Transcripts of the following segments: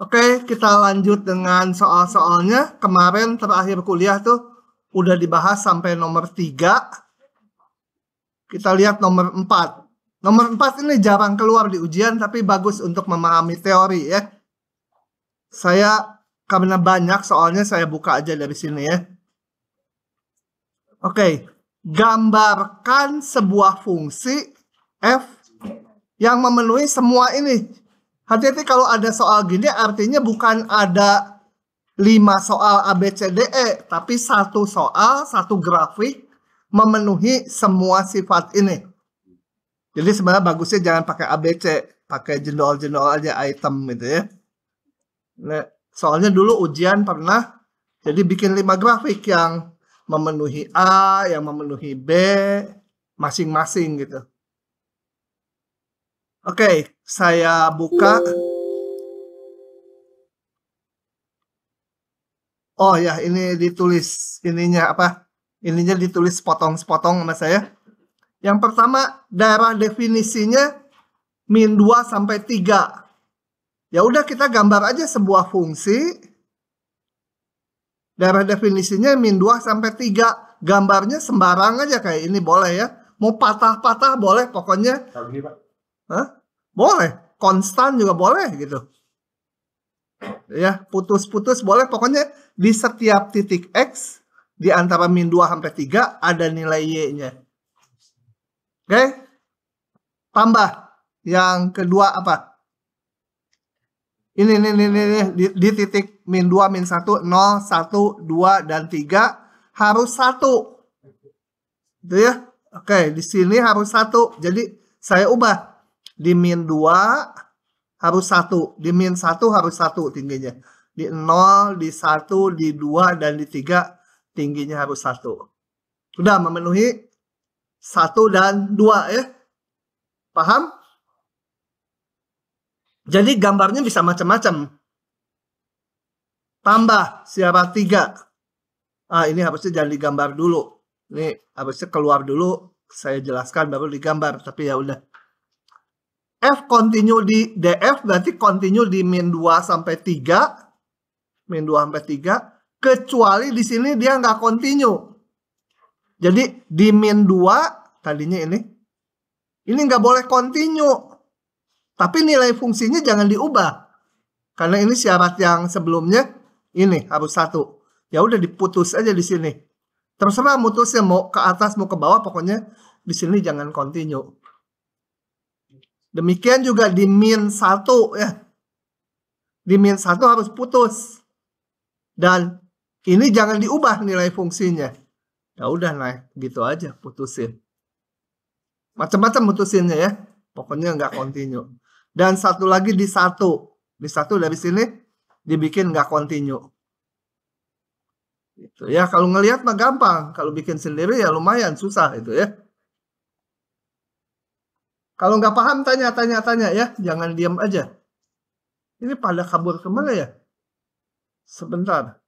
Oke, kita lanjut dengan soal-soalnya. Kemarin terakhir kuliah tuh udah dibahas sampai nomor 3. Kita lihat nomor 4. Nomor 4 ini jarang keluar di ujian, tapi bagus untuk memahami teori ya. Karena banyak soalnya saya buka aja dari sini ya. Oke, gambarkan sebuah fungsi f yang memenuhi semua ini. Hati-hati kalau ada soal gini, artinya bukan ada 5 soal A, B, C, D, E, tapi satu soal, satu grafik memenuhi semua sifat ini. Jadi sebenarnya bagusnya jangan pakai A, B, C, pakai jendol-jendol aja item gitu ya. Nah, soalnya dulu ujian pernah jadi bikin 5 grafik yang memenuhi A, yang memenuhi B, masing-masing gitu. Oke, saya buka. Oh ya, ini ditulis ininya apa? Ininya ditulis sepotong-sepotong sama saya. Yang pertama, daerah definisinya min 2 sampai 3. Ya udah kita gambar aja sebuah fungsi. Daerah definisinya min 2 sampai 3. Gambarnya sembarang aja kayak ini boleh ya. Mau patah-patah boleh pokoknya. Kalau gini, Pak. Hah? Boleh. Konstan juga boleh gitu. Ya, putus-putus boleh. Pokoknya di setiap titik X di antara min 2 sampai 3 ada nilai Y-nya. Oke? Tambah. Yang kedua apa? Ini di titik min 2, min 1, 0, 1, 2, dan 3 harus 1. Gitu ya. Oke, di sini harus 1. Jadi saya ubah. Di min 2 harus 1. Di min 1 harus 1 tingginya. Di 0, di 1, di 2, dan di 3 tingginya harus 1. Sudah memenuhi 1 dan 2 ya. Paham? Jadi gambarnya bisa macam-macam. Tambah syarat 3. Ini harusnya jangan digambar dulu. Ini harusnya keluar dulu. Saya jelaskan baru digambar. Tapi ya udah. F continue di DF berarti continue di min 2 sampai 3. Min 2 sampai 3. Kecuali di sini dia nggak continue. Jadi di min 2 tadinya ini. Ini nggak boleh continue. Tapi nilai fungsinya jangan diubah. Karena ini syarat yang sebelumnya ini harus 1. Ya udah diputus aja di sini. Terserah mutusnya mau ke atas mau ke bawah, pokoknya di sini jangan continue. Demikian juga di min 1 ya. Di min 1 harus putus. Dan ini jangan diubah nilai fungsinya. Ya udah naik gitu aja putusin. Macam-macam putusinnya ya. Pokoknya nggak continue. Dan satu lagi di 1. Di 1 dari sini dibikin nggak continue. Gitu ya, kalau ngelihat mah gampang. Kalau bikin sendiri ya lumayan susah itu ya. Kalau nggak paham tanya ya. Jangan diam aja. Ini pada kabur kemana ya? Sebentar.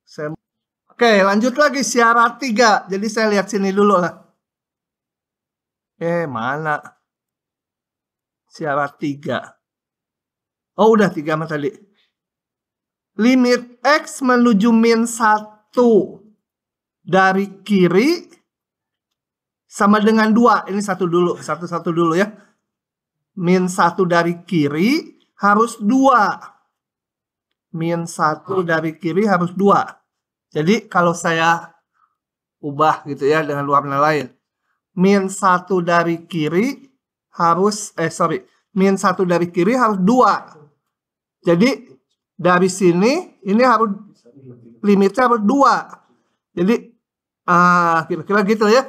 Oke, lanjut lagi syarat 3. Jadi saya lihat sini dulu lah. Mana? Syarat 3. Oh, udah 3 mah tadi. Limit X menuju min 1 dari kiri sama dengan 2. Ini satu dulu. Satu dulu ya. Min 1 dari kiri harus 2. Min 1 dari kiri harus 2. Jadi kalau saya ubah gitu ya dengan warna lain. Min 1 dari kiri harus, min 1 dari kiri harus 2. Jadi dari sini ini harus limitnya harus 2. Jadi kira-kira gitu ya.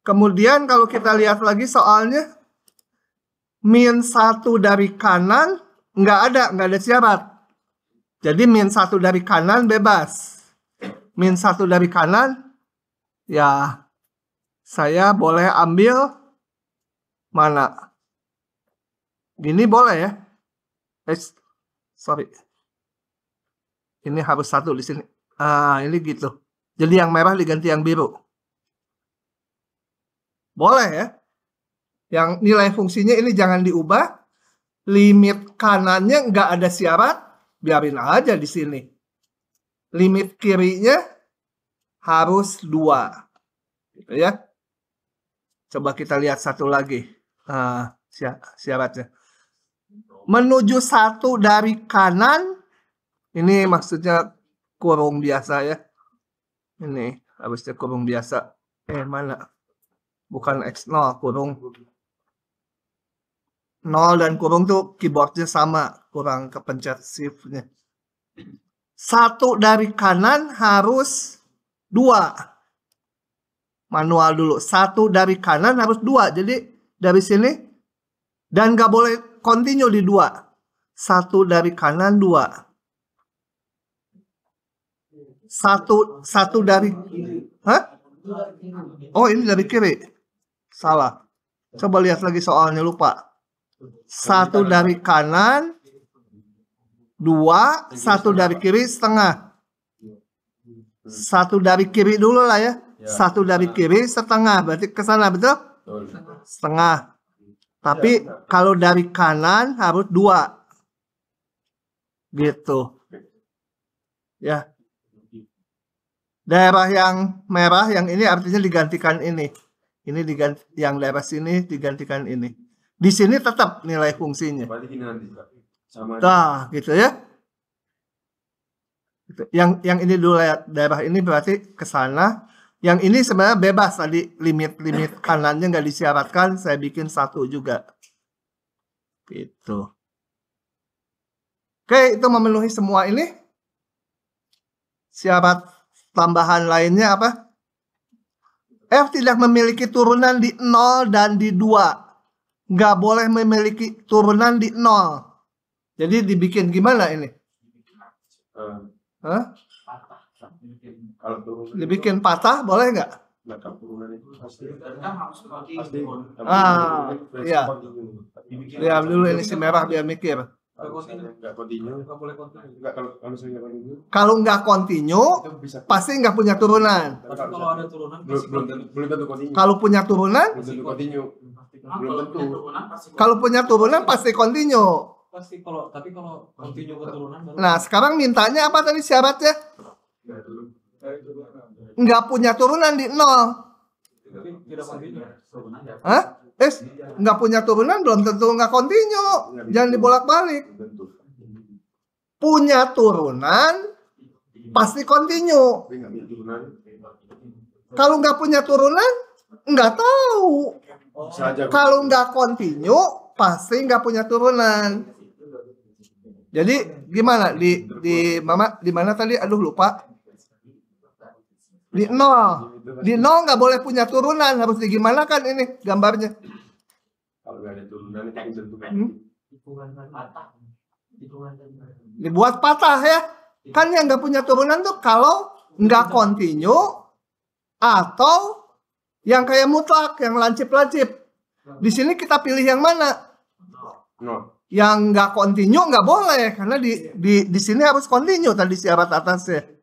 Kemudian kalau kita lihat lagi soalnya, min 1 dari kanan nggak ada syarat. Jadi min 1 dari kanan bebas. Min 1 dari kanan ya saya boleh ambil mana? Gini boleh ya. Ini harus 1 di sini. Ini gitu. Jadi yang merah diganti yang biru. Boleh ya. Yang nilai fungsinya ini jangan diubah. limit kanannya nggak ada syarat, biarin aja di sini. Limit kirinya harus 2. Gitu ya. Coba kita lihat satu lagi. Syaratnya. Menuju 1 dari kanan, ini maksudnya kurung biasa ya. Ini harusnya kurung biasa. Mana? Bukan X0, kurung. 0 dan kurung tuh keyboardnya sama, kurang kepencet shift-nya. 1 dari kanan harus 2. Manual dulu. 1 dari kanan harus 2. Jadi dari sini, dan nggak boleh continue di 2. 1 dari kanan 2. 1 dari, oh ini dari kiri. Salah. Coba lihat lagi soalnya, lupa. 1 dari kanan 2, 1 dari kiri setengah. 1 dari kiri dulu lah ya. 1 dari kiri setengah, berarti ke sana, betul? Setengah. Tapi kalau dari kanan harus 2. Gitu. Ya. Daerah yang merah, yang ini artinya digantikan ini. Ini diganti, yang daerah sini digantikan ini. Di sini tetap nilai fungsinya. Nah, gitu ya. Yang ini dulu daerah ini berarti ke sana. Yang ini sebenarnya bebas tadi, limit kanannya nggak disyaratkan, saya bikin 1 juga. Gitu. Oke, itu memenuhi semua ini. Syarat tambahan lainnya apa? F tidak memiliki turunan di 0 dan di 2. Nggak boleh memiliki turunan di 0. Jadi dibikin gimana ini? Dibikin patah boleh nggak? Iya. Lihat dulu ini si merah biar mikir. Kalau nggak continue, pasti nggak punya turunan. Kalau punya turunan, kalau punya turunan pasti continue. Tapi kalau continue keturunan. Nah, sekarang mintanya apa tadi syaratnya? Nggak punya turunan di 0. Hah? Nggak punya turunan belum tentu nggak continue. Jangan dibolak-balik. Punya turunan pasti continue. Kalau nggak punya turunan nggak tahu. Kalau nggak continue pasti nggak punya turunan. Jadi gimana di mana tadi? Aduh lupa. Di 0. Di 0 nggak boleh punya turunan, harus digimanakan ini gambarnya? Kalau nggak ada turunan itu bentuknya. Dibuat patah ya. Kan yang nggak punya turunan tuh kalau nggak continue atau yang kayak mutlak, yang lancip-lancip. Di sini kita pilih yang mana? Yang nggak continue nggak boleh, karena di sini harus continue tadi syarat atasnya.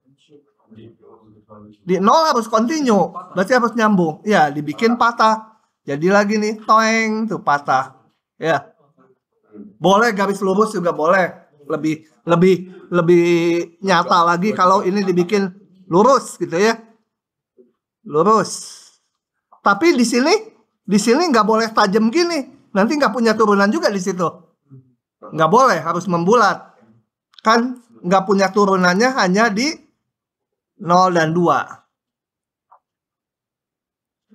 Di 0 harus continue, berarti harus nyambung. Ya, dibikin patah. Jadi lagi nih, toeng tuh patah. Ya. Boleh garis lurus juga boleh. Lebih nyata lagi kalau ini dibikin lurus gitu ya. Lurus. Tapi di sini nggak boleh tajam gini. Nanti nggak punya turunan juga di situ. Nggak boleh, harus membulat. Kan nggak punya turunannya hanya di 0 dan 2.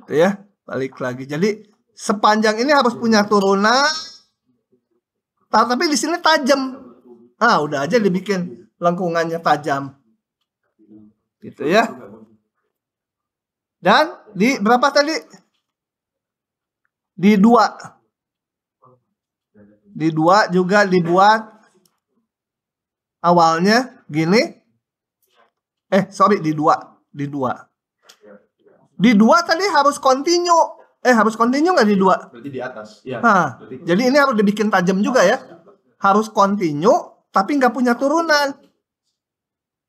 Gitu ya, balik lagi. Jadi sepanjang ini harus punya turunan. Tapi di sini tajam. Udah aja dibikin lengkungannya tajam. Gitu ya. Dan di berapa tadi? Di 2. Di 2 juga dibuat awalnya gini. Di 2. Di 2 tadi harus continue. Harus continue nggak di 2? Berarti di atas. Ya. Jadi ini harus dibikin tajam juga ya. Harus continue, tapi nggak punya turunan.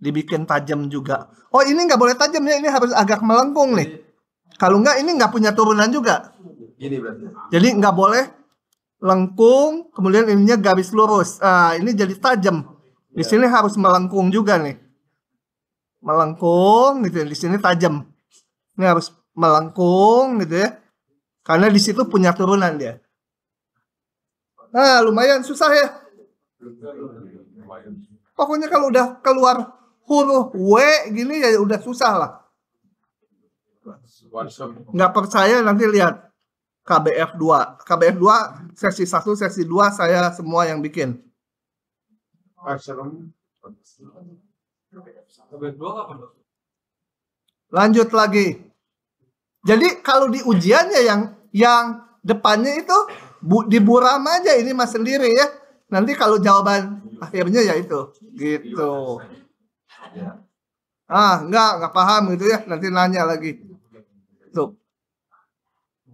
Dibikin tajam juga. Oh, ini nggak boleh tajam ya. Ini harus agak melengkung nih. Kalau nggak, ini nggak punya turunan juga. Gini berarti. Jadi nggak boleh lengkung, kemudian ininya garis lurus. Ah, ini jadi tajam. Di sini harus melengkung juga nih. Melengkung gitu ya. Di sini tajam. Ini harus melengkung gitu ya. Karena di situ punya turunan dia. Nah, lumayan susah ya. Pokoknya kalau udah keluar huruf W gini ya udah susah lah. Nggak percaya nanti lihat KBF 2. KBF 2 sesi 1, sesi 2 saya semua yang bikin. KBF 2 kapan, Dok? Lanjut lagi. Jadi kalau di ujian ya yang depannya itu diburam aja ini mas sendiri ya. Nanti kalau jawaban akhirnya ya itu gitu. Ah, nggak paham gitu ya. Nanti nanya lagi. Tuh.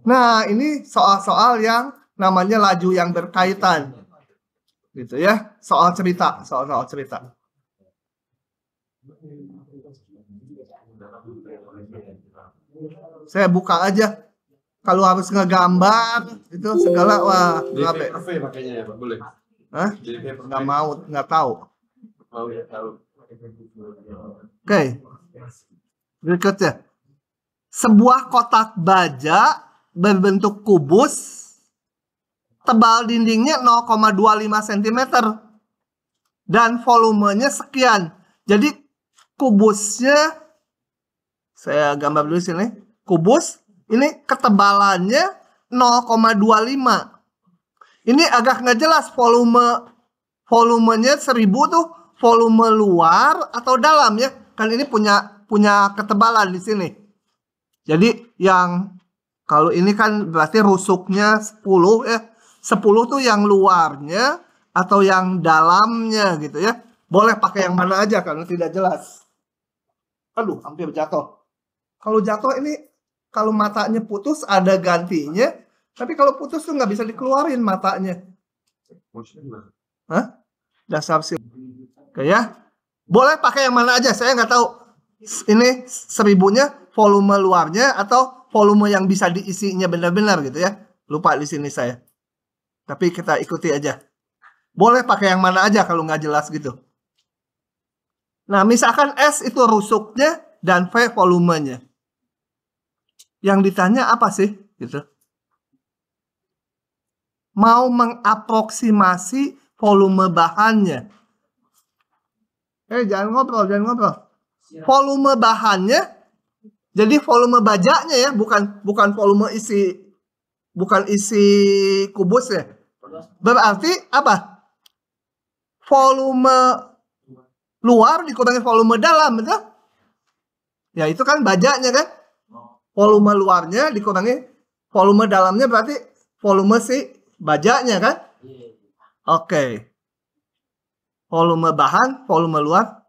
Nah, ini soal-soal yang namanya laju yang berkaitan. Gitu ya. Soal cerita. Saya buka aja. Kalau harus ngegambar itu segala wah ngabe. Makanya ya, Pak, boleh. Hah? Nggak mau, nggak tahu. Mau ya tahu. Oke. Berikutnya. Sebuah kotak baja berbentuk kubus, tebal dindingnya 0,25 cm dan volumenya sekian. Jadi kubusnya saya gambar dulu sini. Kubus ini ketebalannya 0,25. Ini agak nggak jelas volumenya 1000 tuh volume luar atau dalam ya. Kan ini punya ketebalan di sini. Jadi yang kalau ini kan berarti rusuknya 10 ya. 10 tuh yang luarnya atau yang dalamnya gitu ya. Boleh pakai yang mana aja karena tidak jelas. Aduh, hampir jatuh. Kalau jatuh ini kalau matanya putus ada gantinya. Tapi kalau putus tuh nggak bisa dikeluarin matanya. Hah? Dasar sih. Oke ya. Boleh pakai yang mana aja. Saya nggak tahu. Ini 1000-nya volume luarnya atau volume yang bisa diisinya benar-benar gitu ya. Lupa di sini saya. Tapi kita ikuti aja. Boleh pakai yang mana aja kalau nggak jelas gitu. Nah, misalkan S itu rusuknya dan V volumenya. Yang ditanya apa sih? Gitu. Mau mengaproksimasi volume bahannya. Jangan ngobrol. Volume bahannya, jadi volume bajanya ya, bukan volume isi kubus ya. Berarti apa? Volume luar dikurangi volume dalam, betul? Ya itu kan bajanya kan. Volume luarnya dikurangi volume dalamnya berarti volume si bajanya kan? Oke. Volume bahan, volume luar.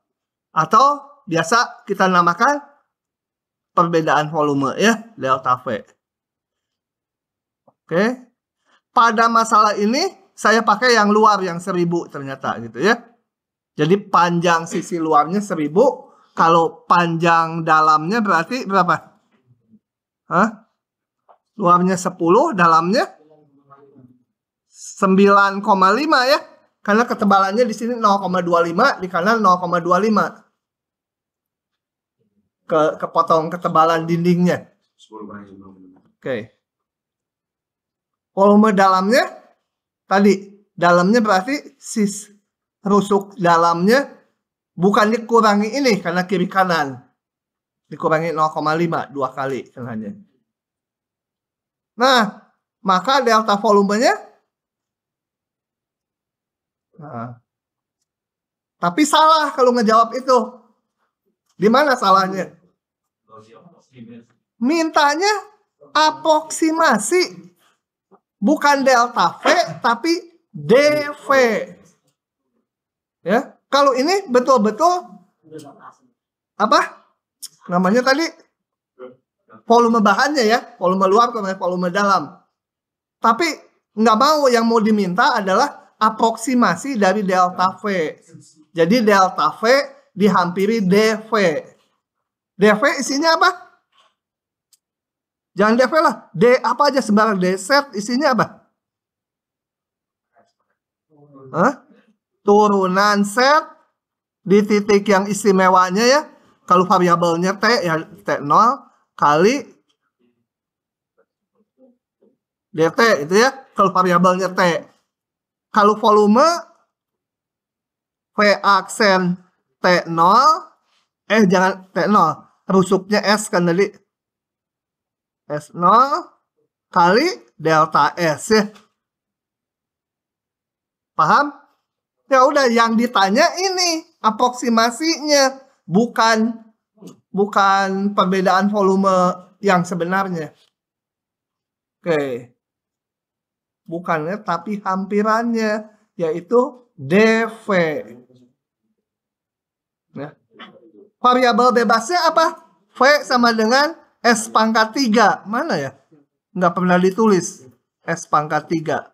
Atau biasa kita namakan perbedaan volume ya, delta V. Oke. Pada masalah ini saya pakai yang luar yang 1000 ternyata gitu ya. Jadi panjang sisi luarnya 1000. Kalau panjang dalamnya berarti berapa? Hah? Luarnya 10, dalamnya 9,5 ya. Karena ketebalannya di sini 0,25, di kanan 0,25. Kepotong ketebalan dindingnya. Oke. Volume dalamnya tadi, dalamnya berarti rusuk dalamnya bukan dikurangi ini karena kiri kanan. Dikurangi 0,5 2 kali tengahnya. Nah, maka delta volumenya. Nah. Tapi salah kalau ngejawab itu. Di mana salahnya? Mintanya aproksimasi. Bukan delta V, tapi dV. Ya, kalau ini betul-betul apa? Namanya tadi volume bahannya ya, volume luar sama volume dalam. Tapi nggak mau, yang mau diminta adalah aproksimasi dari delta V. Jadi delta V dihampiri dV. dV isinya apa? Jangan dV lah, D apa aja sembarang, D set isinya apa? Turunan set di titik yang istimewanya ya. Kalau variabelnya T ya T0 kali dt itu ya. Kalau variabelnya T. Kalau volume V aksen T0 jangan T0, rusuknya S kan tadi. S0 kali delta S ya. Paham? Ya udah, yang ditanya ini aproksimasinya, bukan perbedaan volume yang sebenarnya. Oke. Bukannya tapi hampirannya, yaitu dV. Nah, variabel bebasnya apa? V sama dengan S pangkat 3. Mana ya? Nggak pernah ditulis. S pangkat 3.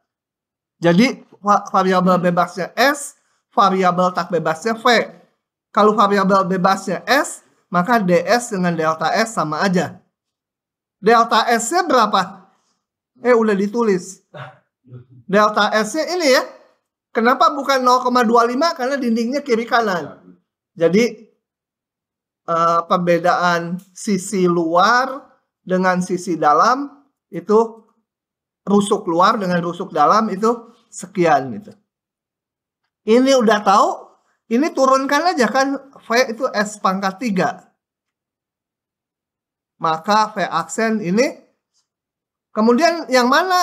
Jadi variabel bebasnya S, variabel tak bebasnya V. Kalau variabel bebasnya S, maka ds dengan delta S sama aja. Delta S-nya berapa? Udah ditulis. Delta S-nya ini ya. Kenapa bukan 0,25? Karena dindingnya kiri kanan. Jadi perbedaan sisi luar dengan sisi dalam itu, rusuk luar dengan rusuk dalam itu sekian gitu. Ini udah tahu, ini turunkan aja kan, V itu S pangkat 3. Maka V aksen ini, kemudian yang mana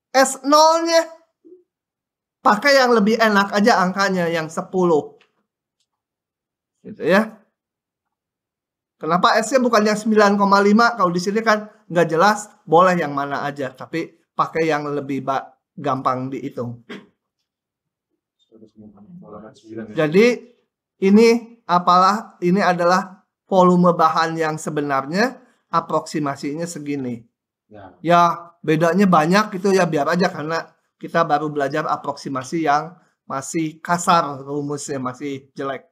S0-nya? Pakai yang lebih enak aja angkanya, yang 10. Gitu ya. Kenapa S-nya bukan yang 9,5? Kalau di sini kan nggak jelas, boleh yang mana aja. Tapi pakai yang lebih gampang dihitung. Jadi ini adalah volume bahan yang sebenarnya, aproksimasinya segini. Ya bedanya banyak gitu ya, biar aja karena kita baru belajar aproksimasi yang masih kasar, rumusnya masih jelek.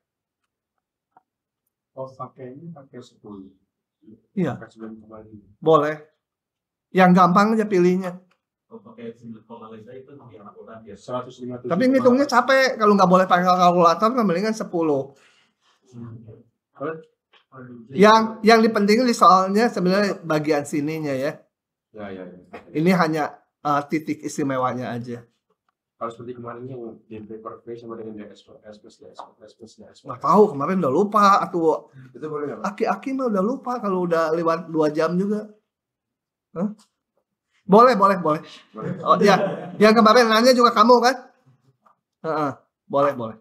Pakai 10. Iya. Pakai 9,5. Boleh. Yang gampang aja pilihnya. Tapi ngitungnya capek. Kalau nggak boleh pakai kalkulator, mendingan 10. Yang dipentingin di soalnya sebenarnya bagian sininya ya. Ya. Ini hanya titik istimewanya aja. Kalau seperti kemarin yang dV per V sama dengan ds plus ds. Nggak tahu, kemarin udah lupa. Atau Itu boleh nggak? aki-aki mah udah lupa kalau udah lewat 2 jam juga. Hah? Boleh. Oh ya, yang kemarin nanya juga kamu kan? Boleh.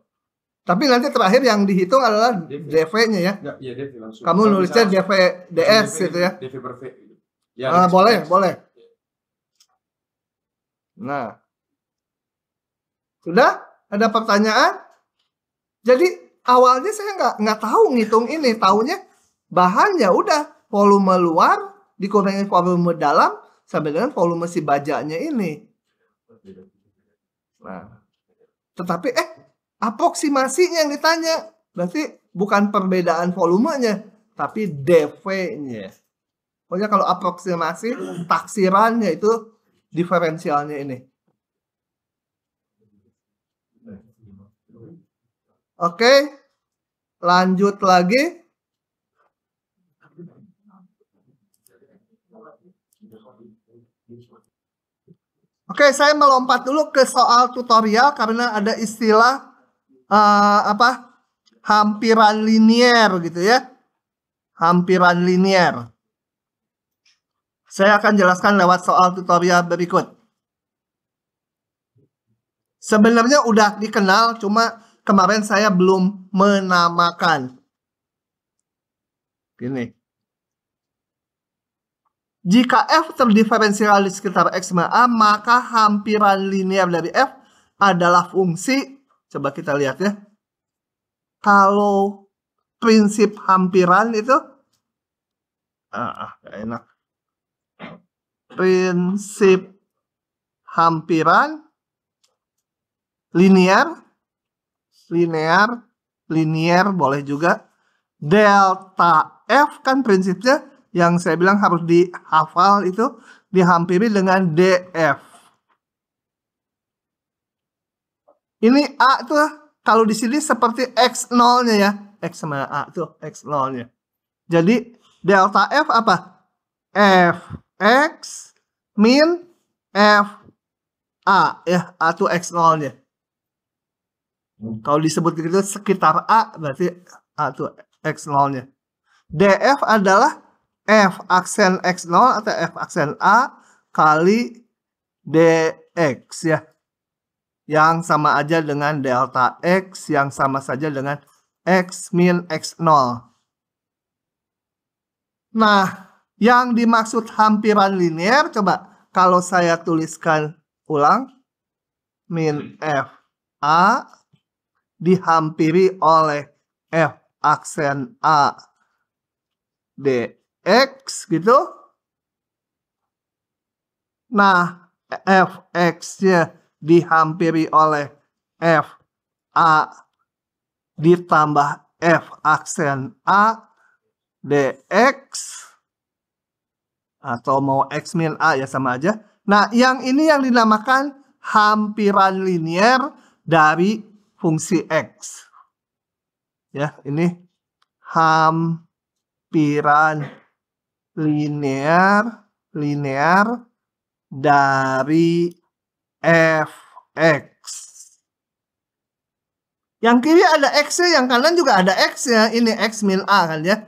Tapi nanti terakhir yang dihitung adalah dv-nya ya. Iya, dV langsung. Kamu nulisnya dv ds gitu ya. dV per V. Ya, boleh. Nah, sudah ada pertanyaan? Jadi awalnya saya nggak tahu ngitung ini, taunya bahan ya udah volume luar dikurangi volume dalam sampai dengan volume si bajanya ini. Nah, tetapi aproksimasinya yang ditanya, berarti bukan perbedaan volumenya, tapi dV-nya. Pokoknya kalau aproksimasi taksirannya itu diferensialnya ini. Oke, lanjut lagi. Oke, saya melompat dulu ke soal tutorial karena ada istilah hampiran linier gitu ya. Hampiran linier. Saya akan jelaskan lewat soal tutorial berikut. Sebenarnya udah dikenal, cuma kemarin saya belum menamakan. Gini. Jika F terdiferensial di sekitar X A, maka hampiran linier dari F adalah fungsi. Coba kita lihat ya. Kalau prinsip hampiran itu, gak enak. Prinsip hampiran linier boleh juga. Delta F kan prinsipnya yang saya bilang harus dihafal itu dihampiri dengan DF. Ini A tuh kalau di sini seperti X0-nya ya. X sama A tuh X0-nya. Jadi delta F apa? Fx min F A ya. A tuh X0-nya. Kalau disebut gitu sekitar A berarti A tuh X0-nya. DF adalah F aksen X0 atau F aksen A kali DX ya. Yang sama aja dengan delta X yang sama saja dengan X min X0. Nah, yang dimaksud hampiran linear, coba kalau saya tuliskan ulang, min F A dihampiri oleh F aksen A dx gitu. Nah, Fx-nya dihampiri oleh F A ditambah F aksen A dx atau mau X min A ya sama aja. Nah, yang ini yang dinamakan hampiran linear dari fungsi X. Ya, ini hampiran linear dari Fx. Yang kiri ada X-nya, yang kanan juga ada X-nya. Ini X min A kan ya.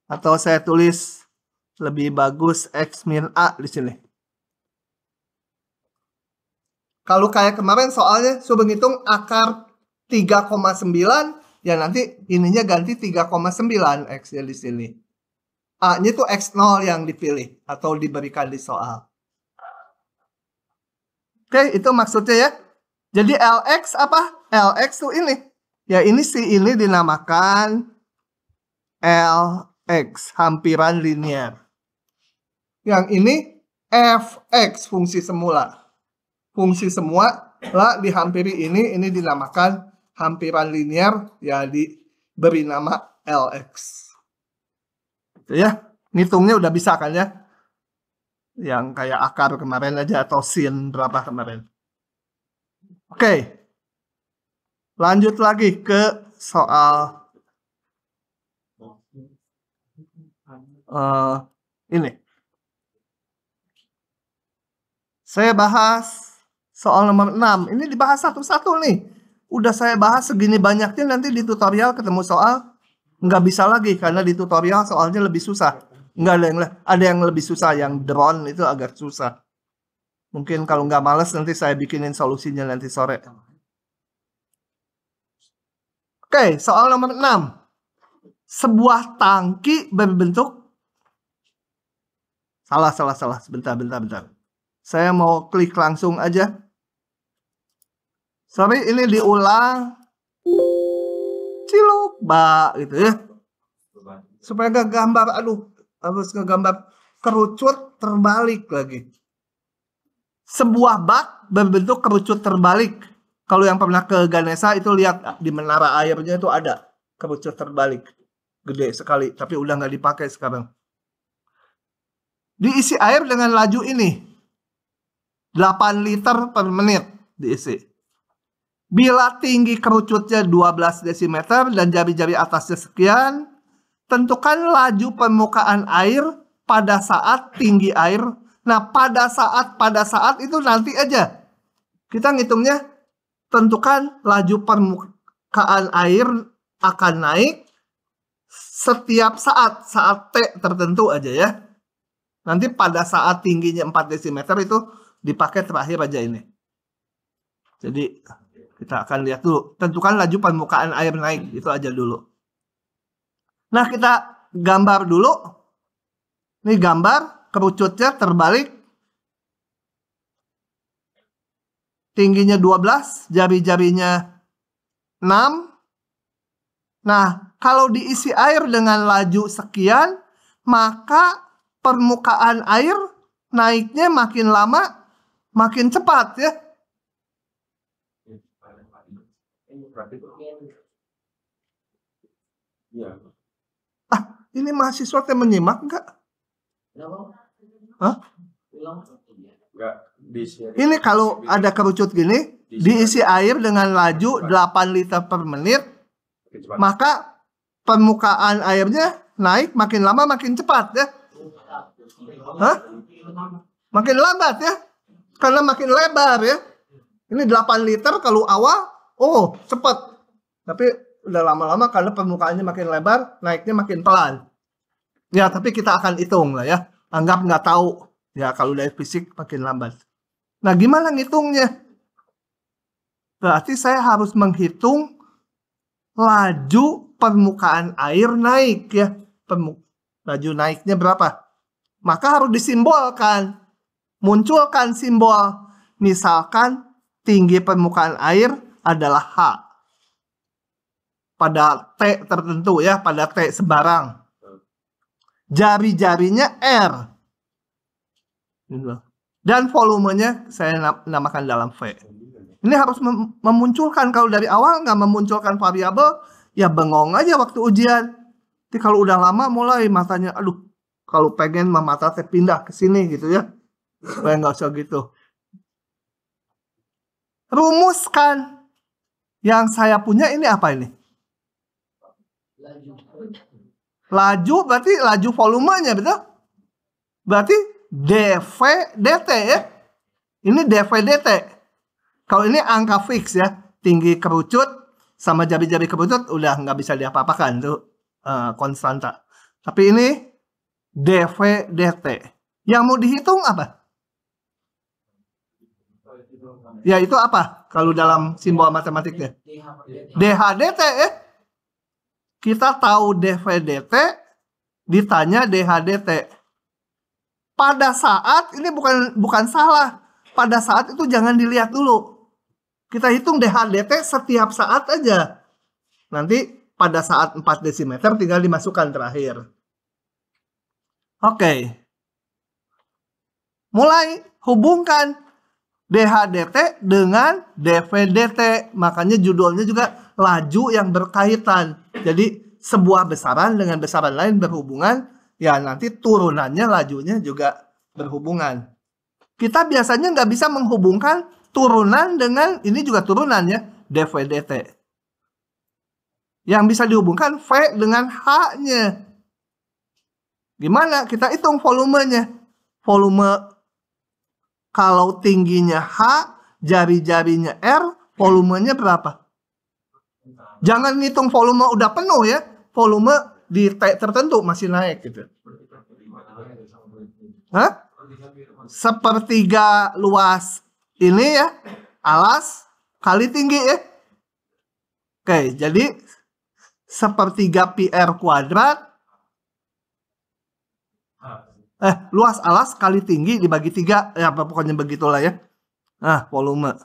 Atau saya tulis lebih bagus X min A di sini. Kalau kayak kemarin soalnya coba ngitung akar 3,9 ya nanti ininya ganti 3,9 X-nya di sini. A-nya itu X0 yang dipilih atau diberikan di soal. Oke, itu maksudnya ya. Jadi Lx apa? Lx tuh ini. Ya ini ini dinamakan Lx, hampiran linear. Yang ini Fx, fungsi semula. Fungsi semula dihampiri ini dinamakan hampiran linear, ya diberi nama Lx. Itu ya, ngitungnya udah bisa kan ya? Yang kayak akar kemarin aja atau sin berapa kemarin. Oke. Lanjut lagi ke soal ini. Saya bahas soal nomor 6. Ini dibahas satu-satu nih. Udah saya bahas segini banyaknya, nanti di tutorial ketemu soal nggak bisa lagi karena di tutorial soalnya lebih susah. Nggak ada yang lebih susah, yang drone itu agak susah. Mungkin kalau nggak males nanti saya bikinin solusinya nanti sore. Oke, soal nomor 6. Sebuah tangki berbentuk salah. Sebentar. Saya mau klik langsung aja. Sorry, ini diulang. Ciluk, gitu ya. Supaya gak gambar, harus ngegambar kerucut terbalik lagi. Sebuah bak berbentuk kerucut terbalik. Kalau yang pernah ke Ganesha itu lihat di menara airnya itu ada kerucut terbalik. Gede sekali, tapi udah nggak dipakai sekarang. Diisi air dengan laju ini. 8 liter per menit diisi. Bila tinggi kerucutnya 12 desimeter dan jari-jari atasnya sekian, tentukan laju permukaan air pada saat tinggi air. Nah, pada saat itu nanti aja. Kita ngitungnya, tentukan laju permukaan air akan naik setiap saat T tertentu aja ya. Nanti pada saat tingginya 4 desimeter itu dipakai terakhir aja ini. Jadi kita akan lihat dulu. Tentukan laju permukaan air naik. Itu aja dulu. Nah, kita gambar dulu. Ini gambar kerucutnya terbalik. Tingginya 12, jari-jarinya 6. Nah, kalau diisi air dengan laju sekian, maka permukaan air naiknya makin lama, makin cepat ya. Ini mahasiswa yang menyimak enggak? Hah? Enggak diisi. Ini kalau ada kerucut gini, diisi air dengan laju 8 liter per menit, maka permukaan airnya naik makin lama makin cepat ya. Hah? Makin lambat ya. Karena makin lebar ya. Ini 8 liter kalau awal, oh cepat. Tapi udah lama-lama karena permukaannya makin lebar, naiknya makin pelan. Ya, tapi kita akan hitung lah ya. Anggap nggak tahu. Ya, kalau dari fisik makin lambat. Nah, gimana ngitungnya? Berarti saya harus menghitung laju permukaan air naik ya. Laju naiknya berapa? Maka harus disimbolkan. Munculkan simbol. Misalkan tinggi permukaan air adalah H. Pada T tertentu ya, pada T sebarang. Jari-jarinya R. Dan volumenya saya namakan dalam V. Ini harus memunculkan. Kalau dari awal nggak memunculkan variabel, ya bengong aja waktu ujian. Tapi kalau udah lama mulai matanya, aduh, kalau pengen mata saya pindah ke sini gitu ya. Supaya nggak usah gitu. Rumuskan. Yang saya punya ini apa ini? Laju berarti laju volumenya, betul? Berarti dV dt ya. Ini dV dt. Kalau ini angka fix ya, tinggi kerucut sama jari-jari kerucut udah nggak bisa diapa-apakan tuh konstanta. Tapi ini dV dt. Yang mau dihitung apa? Ya itu apa? Kalau dalam simbol matematiknya dH dt ya. Kita tahu dV dt, ditanya dH dt. Pada saat ini bukan salah. Pada saat itu jangan dilihat dulu. Kita hitung dH dt setiap saat aja. Nanti pada saat 4 desimeter tinggal dimasukkan terakhir. Oke. Mulai hubungkan dH dt dengan dV dt. Makanya judulnya juga laju yang berkaitan. Jadi sebuah besaran dengan besaran lain berhubungan, ya nanti turunannya lajunya juga berhubungan. Kita biasanya nggak bisa menghubungkan turunan dengan, ini juga turunan ya, dV dt. Yang bisa dihubungkan V dengan H-nya. Gimana? Kita hitung volumenya. Volume kalau tingginya H, jari-jarinya R, volumenya berapa? Jangan ngitung volume udah penuh ya. Volume di T tertentu masih naik gitu. Hah? Sepertiga luas ini ya, alas kali tinggi ya. Oke, jadi sepertiga PR kuadrat. Luas alas kali tinggi dibagi 3. Ya pokoknya begitulah ya. Nah, volume.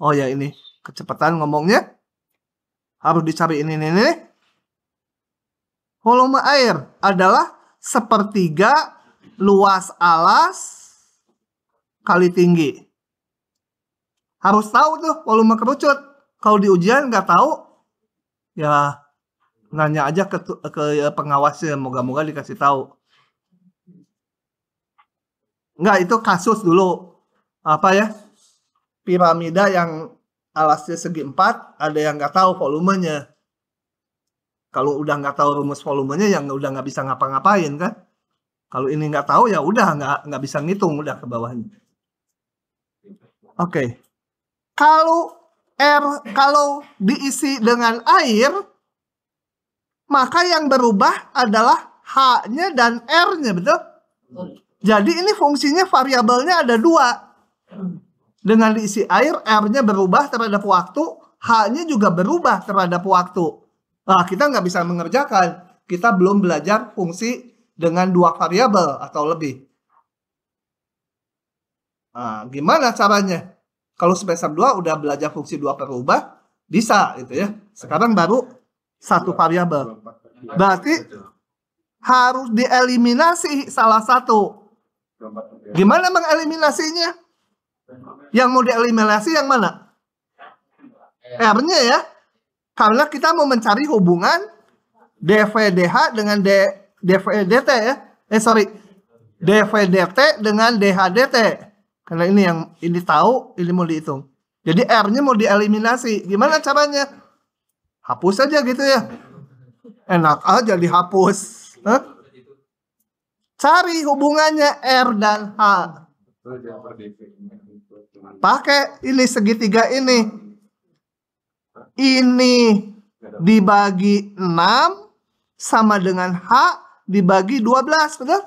Oh ya ini, kecepatan ngomongnya. Harus dicari ini. Volume air adalah sepertiga luas alas kali tinggi. Harus tahu tuh volume kerucut. Kalau di ujian nggak tahu, ya nanya aja ke pengawasnya. Moga-moga dikasih tahu. Nggak, itu kasus dulu. Apa ya? Piramida yang alasnya segi 4, ada yang nggak tahu volumenya. Kalau udah nggak tahu rumus volumenya, yang udah nggak bisa ngapa-ngapain kan. Kalau ini nggak tahu, ya udah nggak bisa ngitung, udah ke bawahnya. Oke. Kalau diisi dengan air, maka yang berubah adalah H-nya dan R-nya, betul? Jadi ini fungsinya variabelnya ada 2. Dengan diisi air, R-nya berubah terhadap waktu, H-nya juga berubah terhadap waktu. Nah, kita nggak bisa mengerjakan. Kita belum belajar fungsi dengan 2 variabel atau lebih. Nah, gimana caranya? Kalau semester 2 udah belajar fungsi 2 perubah, bisa gitu ya. Sekarang baru 1 variabel. Berarti harus dieliminasi salah satu. Gimana mengeliminasinya? Yang mau dieliminasi yang mana? R-nya ya. Karena kita mau mencari hubungan dV/dH dengan dV/dt ya. dV/dt dengan dH/dt. Karena ini tahu, ini mau dihitung. Jadi R-nya mau dieliminasi. Gimana caranya? Hapus aja gitu ya. Enak aja dihapus. Hah? Cari hubungannya R dan H. Pakai ini segitiga ini. Ini dibagi 6 sama dengan H dibagi 12, betul?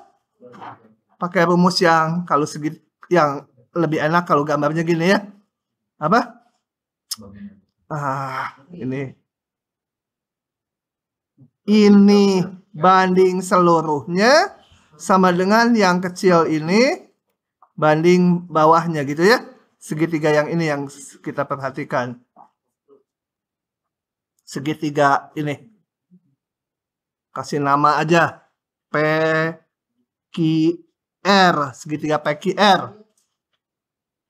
Pakai rumus yang kalau yang lebih enak kalau gambarnya gini ya. Apa? Ini banding seluruhnya sama dengan yang kecil ini banding bawahnya gitu ya. Segitiga yang ini yang kita perhatikan. Segitiga ini. Kasih nama aja. PQR. Segitiga PQR.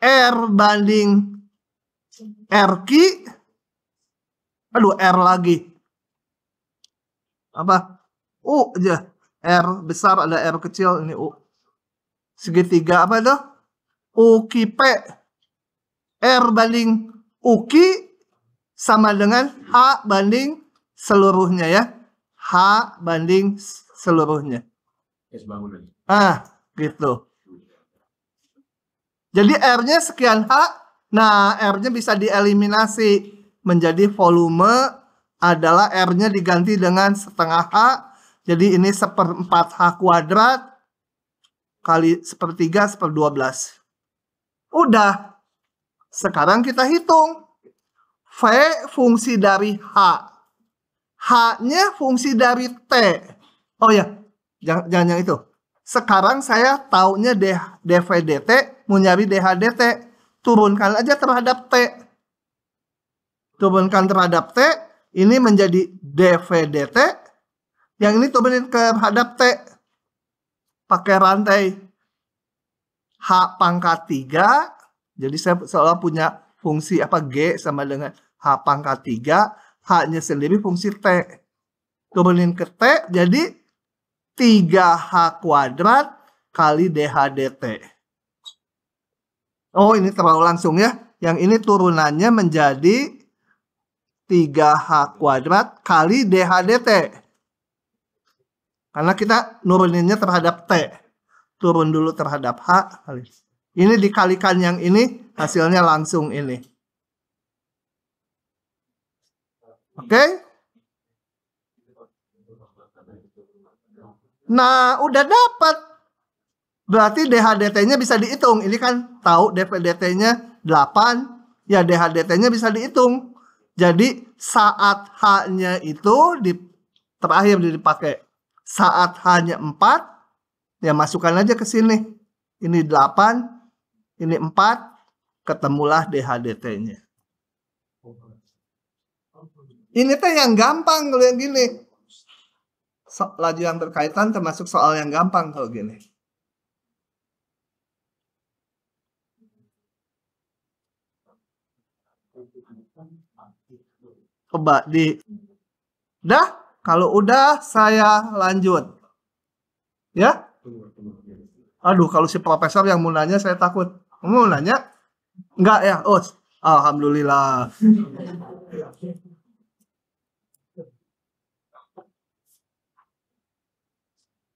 R banding RQ. Aduh, R lagi. Apa? U aja. R besar ada R kecil. Ini U. Segitiga apa itu? UQP. R banding UQ sama dengan H banding seluruhnya ya. H banding seluruhnya. Gitu. Jadi R-nya sekian H. Nah, R-nya bisa dieliminasi menjadi volume adalah R-nya diganti dengan setengah H. Jadi ini 1/4 H kuadrat kali 1/3 1/12. Udah. Sekarang kita hitung. V fungsi dari H. H-nya fungsi dari T. Oh ya, jangan yang itu. Sekarang saya taunya dV dt, mau nyari dH dt. Turunkan aja terhadap T. Turunkan terhadap T, ini menjadi dV dt. Yang ini turunin terhadap T. Pakai rantai H pangkat 3. Jadi saya seolah punya fungsi apa G sama dengan H pangkat 3. H-nya sendiri fungsi T. Turunin ke T, jadi 3H kuadrat kali dH dt. Oh, ini terlalu langsung ya. Yang ini turunannya menjadi 3H kuadrat kali dH dt. Karena kita nuruninnya terhadap T. Turun dulu terhadap H. Ini dikalikan yang ini, hasilnya langsung ini. Oke? Nah, udah dapat. Berarti dH dt-nya bisa dihitung. Ini kan tahu dV dt-nya 8. Ya, dH dt-nya bisa dihitung. Jadi, saat H-nya itu terakhir dipakai. Saat H-nya 4, ya masukkan aja ke sini. Ini 8, ini 4, ketemulah dH dt-nya. Ini teh yang gampang kalau yang gini. Laju yang berkaitan termasuk soal yang gampang kalau gini. Coba Dah, kalau udah saya lanjut. Ya? Aduh, kalau si profesor yang mau nanya saya takut. Kamu mau nanya? Enggak ya? Oh, alhamdulillah.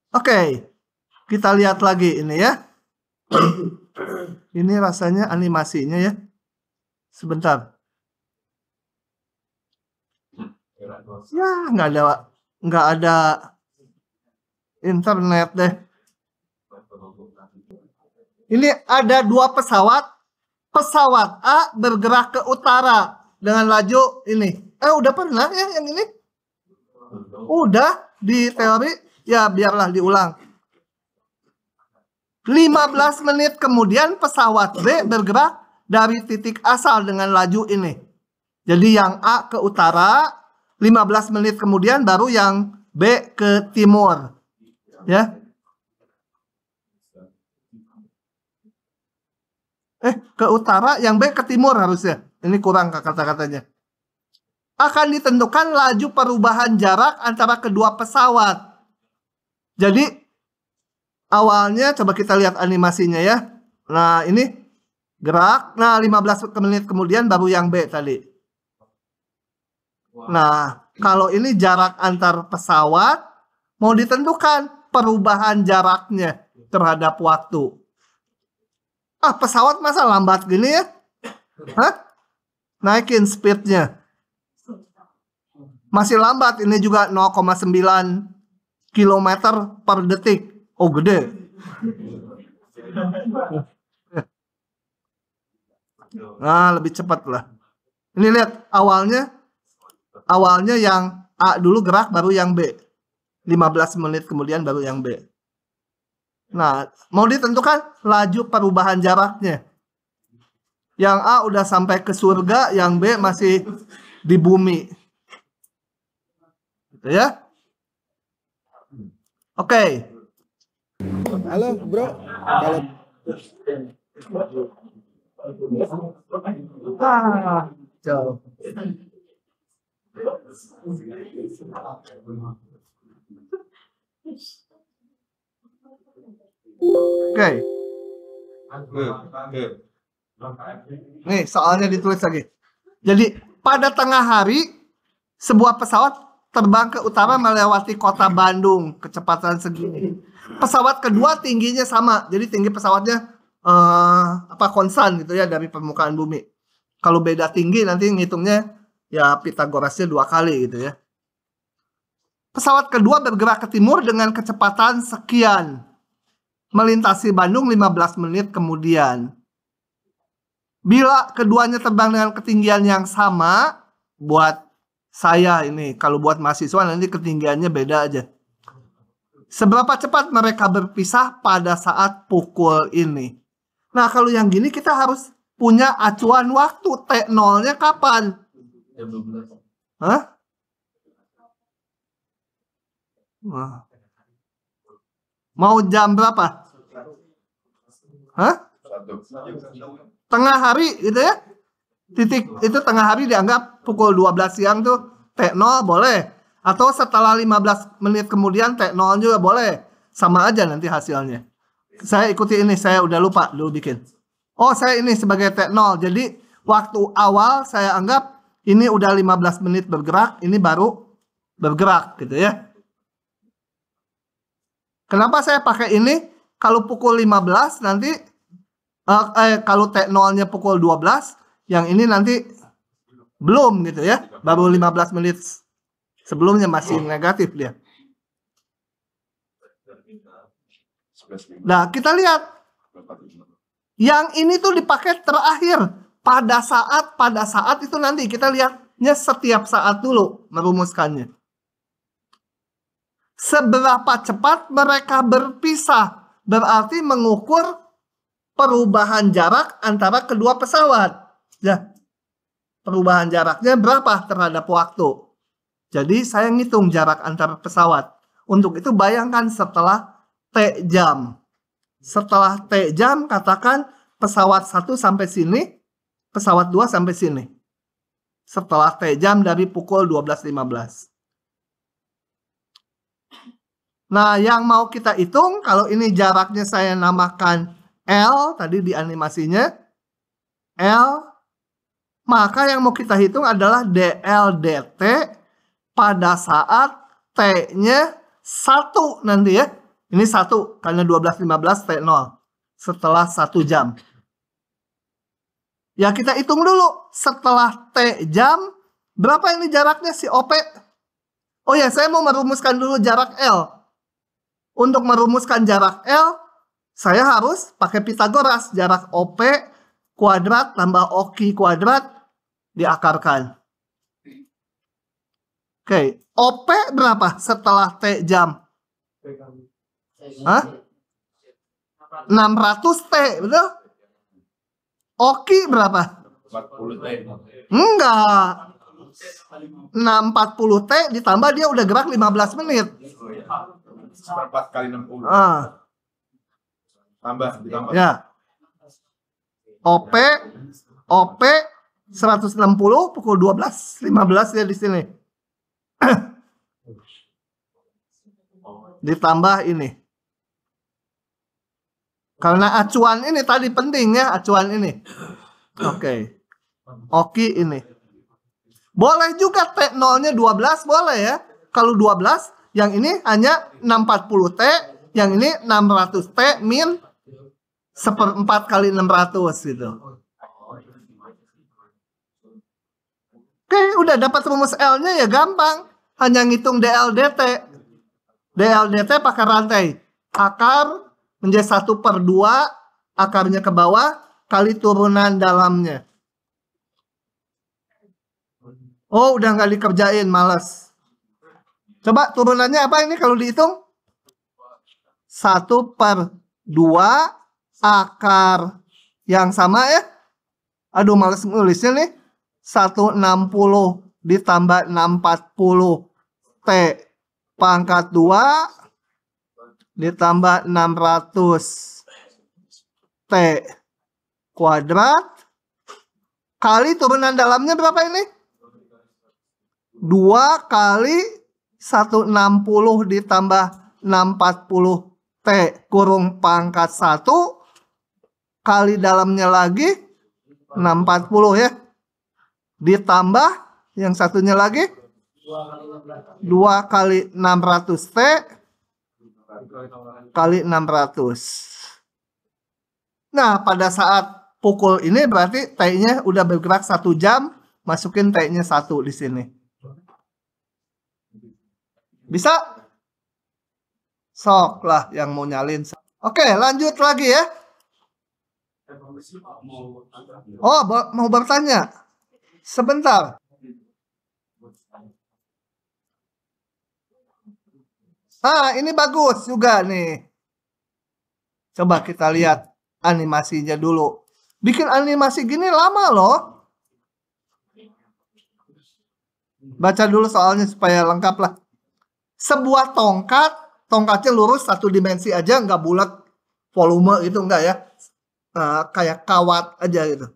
Oke, kita lihat lagi ini ya. Ini rasanya animasinya ya. Sebentar. Ya, nggak ada internet deh. Ini ada 2 pesawat. Pesawat A bergerak ke utara dengan laju ini. Udah pernah ya yang ini? Udah di teori. Ya, biarlah diulang. 15 menit kemudian pesawat B bergerak dari titik asal dengan laju ini. Jadi yang A ke utara, 15 menit kemudian baru yang B ke timur. Ya. Ke utara, yang B ke timur harusnya. Ini kurang kata-katanya. Akan ditentukan laju perubahan jarak antara kedua pesawat. Jadi awalnya coba kita lihat animasinya ya. Nah, ini gerak. Nah, 15 menit kemudian baru yang B tadi. Nah, kalau ini jarak antar pesawat, mau ditentukan perubahan jaraknya terhadap waktu. Ah, pesawat masa lambat gini ya? Hah? Naikin speednya. Masih lambat, ini juga 0,9 km per detik. Oh, gede. Nah, lebih cepat lah. Ini lihat, awalnya yang A dulu gerak, baru yang B. 15 menit kemudian baru yang B. Nah, mau ditentukan laju perubahan jaraknya. Yang A udah sampai ke surga, yang B masih di bumi. Gitu ya. Oke. Halo bro, kalau Jauh. Oke. Nih, soalnya ditulis lagi. Jadi, pada tengah hari, sebuah pesawat terbang ke utara melewati kota Bandung, kecepatan segini. Pesawat kedua tingginya sama, jadi tinggi pesawatnya konstan gitu ya dari permukaan bumi. Kalau beda tinggi nanti ngitungnya ya Pitagorasnya 2 kali gitu ya. Pesawat kedua bergerak ke timur dengan kecepatan sekian, melintasi Bandung 15 menit kemudian. Bila keduanya terbang dengan ketinggian yang sama, buat saya ini, kalau buat mahasiswa nanti ketinggiannya beda aja. Seberapa cepat mereka berpisah pada saat pukul ini? Nah, kalau yang gini kita harus punya acuan waktu. T0-nya kapan? Jam 12. Hah? Wah. Mau jam berapa? Hah? Tengah hari gitu ya? Titik itu tengah hari dianggap pukul 12 siang tuh T0 boleh. Atau setelah 15 menit kemudian T0 juga boleh. Sama aja nanti hasilnya. Saya ikuti ini, saya udah lupa dulu bikin. Oh, saya ini sebagai T0. Jadi waktu awal saya anggap ini udah 15 menit bergerak, ini baru bergerak gitu ya. Kenapa saya pakai ini? Kalau pukul 15 nanti kalau T0-nya pukul 12, yang ini nanti belum gitu ya. Baru 15 menit sebelumnya masih negatif dia. Nah, kita lihat. Yang ini tuh dipakai terakhir. Pada saat itu nanti kita lihatnya setiap saat dulu merumuskannya. Seberapa cepat mereka berpisah. Berarti mengukur perubahan jarak antara kedua pesawat. Ya. Perubahan jaraknya berapa terhadap waktu. Jadi saya ngitung jarak antar pesawat. Untuk itu bayangkan setelah T jam. Setelah T jam katakan pesawat 1 sampai sini, pesawat 2 sampai sini. Setelah T jam dari pukul 12.15. Nah, yang mau kita hitung, kalau ini jaraknya saya namakan L, tadi di animasinya, L, maka yang mau kita hitung adalah DL DT pada saat T-nya 1 nanti ya. Ini 1, karena 12.15 T0. Setelah 1 jam. Ya, kita hitung dulu. Setelah T jam, berapa ini jaraknya si OP? Oh ya, saya mau merumuskan dulu jarak L. Untuk merumuskan jarak L, saya harus pakai Pitagoras. Jarak OP kuadrat tambah OQ kuadrat diakarkan. Oke, OP berapa setelah T jam? Hah? 600 T, betul? OQ berapa? 40 T. Enggak. 640 T ditambah dia udah gerak 15 menit. Seperempat kali 60. Ditambah. Ya. OP 160 pukul 12.15 ya di sini. Ditambah ini. Karena acuan ini tadi penting ya, acuan ini. Oke. Oke ini. Boleh juga T0-nya 12 boleh ya. Kalau 12, yang ini hanya 640T, yang ini 600T min 1/4 kali 600 gitu. Oke, udah dapat rumus L-nya ya gampang. Hanya ngitung DLDT. DLDT pakai rantai. Akar menjadi 1/2, akarnya ke bawah, kali turunan dalamnya. Oh, udah nggak dikerjain, males. Coba turunannya apa ini kalau dihitung? 1/2 akar yang sama ya. Aduh, males nulisnya nih. 160 ditambah 640 T pangkat 2 ditambah 600 T kuadrat kali turunan dalamnya berapa ini? 2 kali 160 ditambah 640 T kurung pangkat 1 kali dalamnya lagi 640 ya. Ditambah yang satunya lagi 2 kali 600 T kali 600. Nah, pada saat pukul ini berarti T-nya udah bergerak 1 jam, masukin T-nya 1 di sini. Bisa? Sok lah yang mau nyalin. Oke, lanjut lagi ya. Oh, mau bertanya? Sebentar. Ini bagus juga nih. Coba kita lihat animasinya dulu. Bikin animasi gini lama loh. Baca dulu soalnya supaya lengkap lah. Sebuah tongkatnya lurus 1 dimensi aja, nggak bulat volume itu enggak ya. Kayak kawat aja gitu.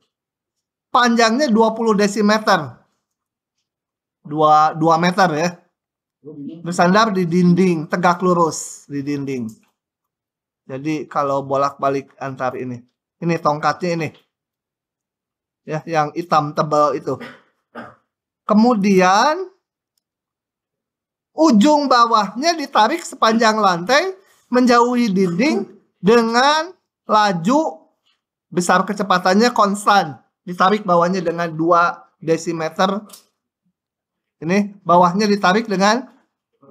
Panjangnya 20 desimeter. 2 meter ya. Bersandar di dinding, tegak lurus di dinding. Jadi kalau bolak-balik antar ini. Ini tongkatnya ini. Ya, yang hitam tebal itu. Kemudian ujung bawahnya ditarik sepanjang lantai menjauhi dinding dengan laju besar, kecepatannya konstan. Ditarik bawahnya dengan 2 desimeter. Ini bawahnya ditarik dengan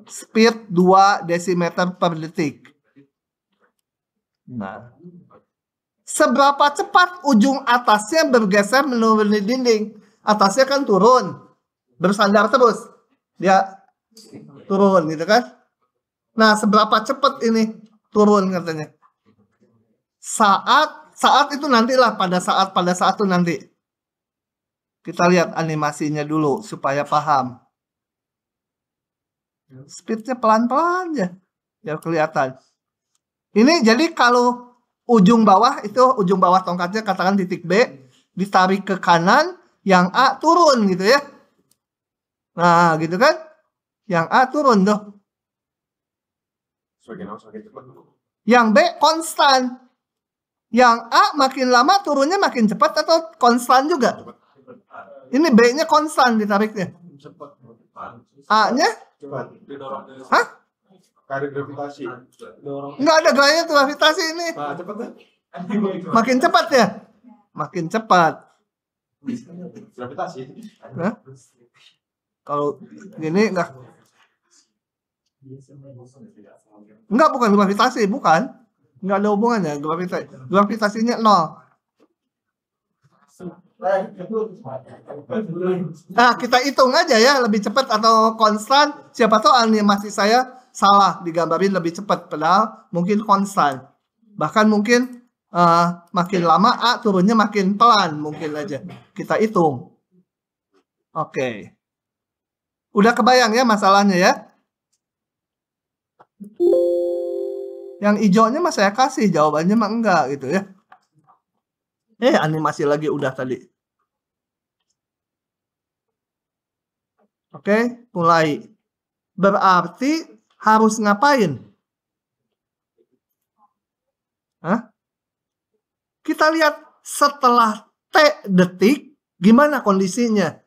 speed 2 desimeter per detik. Nah, seberapa cepat ujung atasnya bergeser menuruni dinding? Atasnya kan turun, bersandar terus. Dia turun gitu kan. Nah, seberapa cepat ini turun katanya? Saat itu nantilah, pada saat itu nanti. Kita lihat animasinya dulu supaya paham. Speednya pelan-pelan ya, biar kelihatan. Ini jadi kalau ujung bawah tongkatnya katakan titik B, ditarik ke kanan, yang A turun gitu ya. Nah, gitu kan? Yang A turun tuh. Yang B konstan. Yang A makin lama turunnya makin cepat atau konstan juga? Ini B-nya konstan ditariknya. A-nya? Hah? Ada gravitasi. Nggak ada gaya gravitasi ini. Nah, cepet kan? Makin cepat ya? Makin cepat. Gravitasi. Hah? Kalau gini enggak. Enggak, bukan gravitasi, bukan. Enggak ada hubungannya gravitasi. Gravitasinya 0. Nah, kita hitung aja ya, lebih cepat atau konstan. Siapa tahu animasi saya salah, digambarin lebih cepat, padahal mungkin konstan. Bahkan mungkin makin lama A turunnya makin pelan, mungkin aja. Kita hitung. Oke. Udah kebayang ya masalahnya ya? Yang hijaunya mah saya kasih, jawabannya mah enggak gitu ya. Animasi lagi udah tadi. Oke, mulai. Berarti harus ngapain? Hah? kita lihat setelah T detik, gimana kondisinya?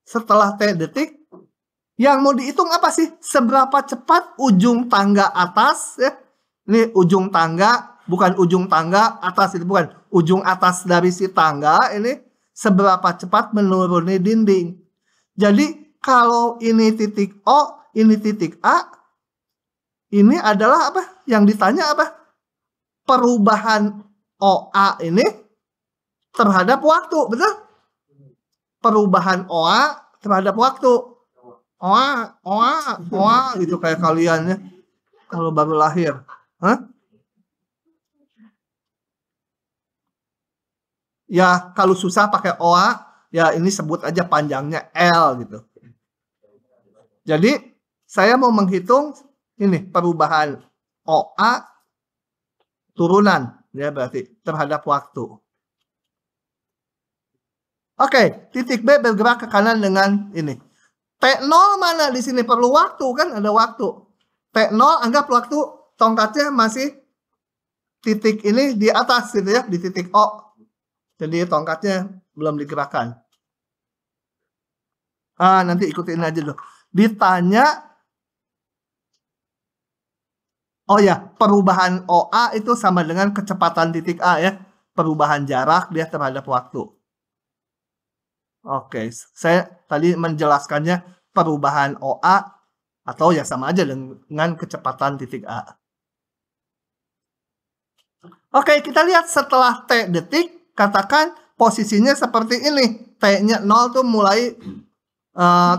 Setelah T detik, yang mau dihitung apa sih? Seberapa cepat ujung tangga atas, ya. Ini ujung tangga, bukan ujung tangga atas, itu bukan. Ujung atas dari si tangga, ini seberapa cepat menuruni dinding. Jadi, kalau ini titik O, ini titik A, ini adalah apa? Yang ditanya apa? Perubahan OA ini terhadap waktu, betul? Perubahan OA terhadap waktu. OA gitu kayak kalian ya. Kalau baru lahir. Hah? Ya, kalau susah pakai OA, ya ini sebut aja panjangnya L gitu. Jadi, saya mau menghitung ini perubahan OA turunan, ya berarti terhadap waktu. Oke, titik B bergerak ke kanan dengan ini. T0 mana di sini? Perlu waktu kan? Ada waktu. T0 anggap waktu tongkatnya masih titik ini di atas gitu ya, di titik O. Jadi tongkatnya belum digerakkan. Nanti ikutin aja dulu. Ditanya, oh ya, perubahan OA itu sama dengan kecepatan titik A ya. Perubahan jarak dia terhadap waktu. Oke, saya tadi menjelaskannya perubahan OA atau ya sama aja dengan kecepatan titik A. Oke, kita lihat setelah T detik, katakan posisinya seperti ini. T-nya 0 tuh mulai,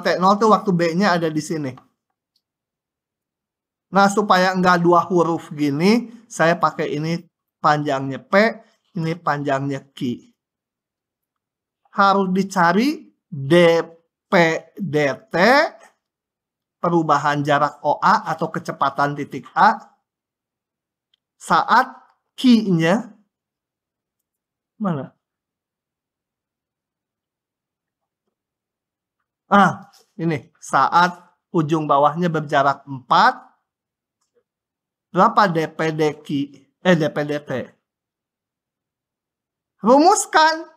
T0 tuh waktu B-nya ada di sini. Nah, supaya enggak dua huruf gini, saya pakai ini panjangnya P, ini panjangnya Q. Harus dicari dp dt, perubahan jarak OA atau kecepatan titik A, saat Q-nya, mana? Ini, saat ujung bawahnya berjarak 4, berapa dp dt? Rumuskan.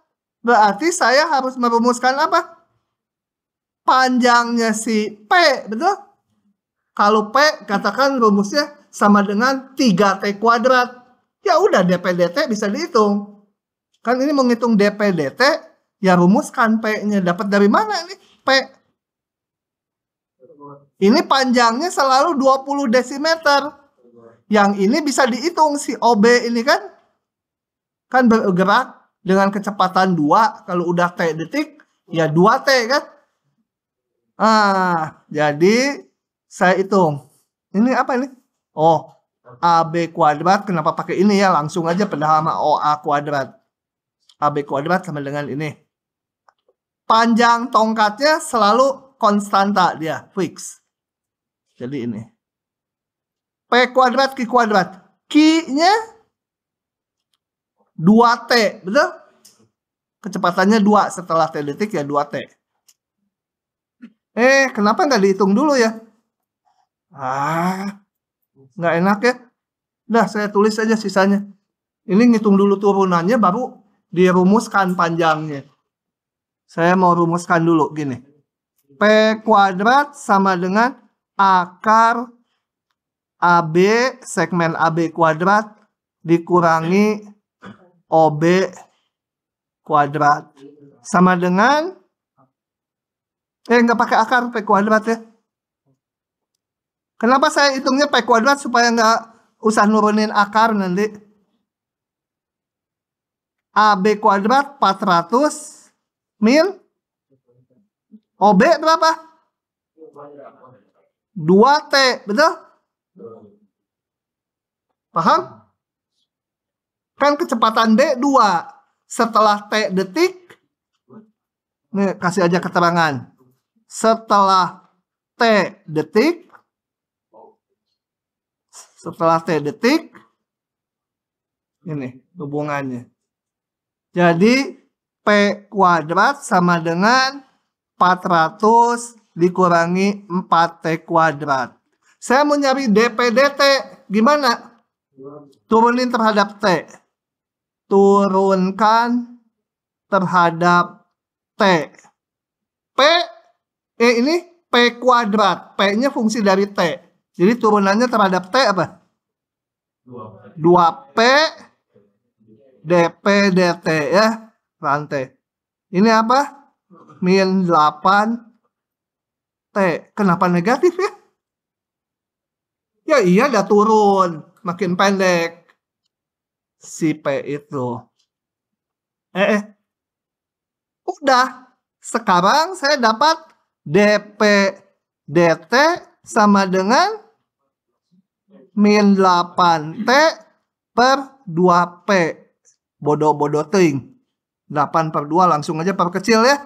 Berarti saya harus merumuskan apa? Panjangnya si P, betul? Kalau P, katakan rumusnya sama dengan 3T kuadrat. Ya udah, dp dt bisa dihitung. Kan ini menghitung dp dt, ya rumuskan P-nya. Dapat dari mana ini P? Ini panjangnya selalu 20 desimeter. Yang ini bisa dihitung si OB ini kan? Kan bergerak dengan kecepatan 2, kalau udah T detik, ya 2T kan? Jadi saya hitung. Ini apa ini? Oh, AB kuadrat, kenapa pakai ini ya? Langsung aja padahal sama OA kuadrat. AB kuadrat sama dengan ini. Panjang tongkatnya selalu konstanta dia, fix. Jadi ini. P kuadrat, Q kuadrat. Q-nya 2T, betul? Kecepatannya 2, setelah T detik ya 2T. Kenapa nggak dihitung dulu ya? Nggak enak ya? Udah, saya tulis aja sisanya. Ini ngitung dulu turunannya, baru dirumuskan panjangnya. Saya mau rumuskan dulu, gini. P kuadrat sama dengan akar AB, segmen AB kuadrat, dikurangi OB kuadrat sama dengan nggak pakai akar P kuadrat ya. Kenapa saya hitungnya P kuadrat supaya nggak usah nurunin akar nanti. AB kuadrat 400 min OB berapa? 2T, betul? Paham? Kan kecepatan D 2. Setelah T detik, nih kasih aja keterangan. Setelah T detik, ini hubungannya. Jadi P kuadrat sama dengan 400 dikurangi 4T kuadrat. Saya mau nyari dp dt, gimana? Turunin terhadap T. turunkan terhadap T. Ini P kuadrat. P-nya fungsi dari T. Jadi turunannya terhadap T apa? 2P dP dt ya. Rantai. Ini apa? Min 8T. Kenapa negatif ya? Ya iya udah turun. Makin pendek. Si P itu. Udah. Sekarang saya dapat dP dt sama dengan min 8T per 2P. Bodoh-bodoh ting. 8 per 2 langsung aja perkecil ya.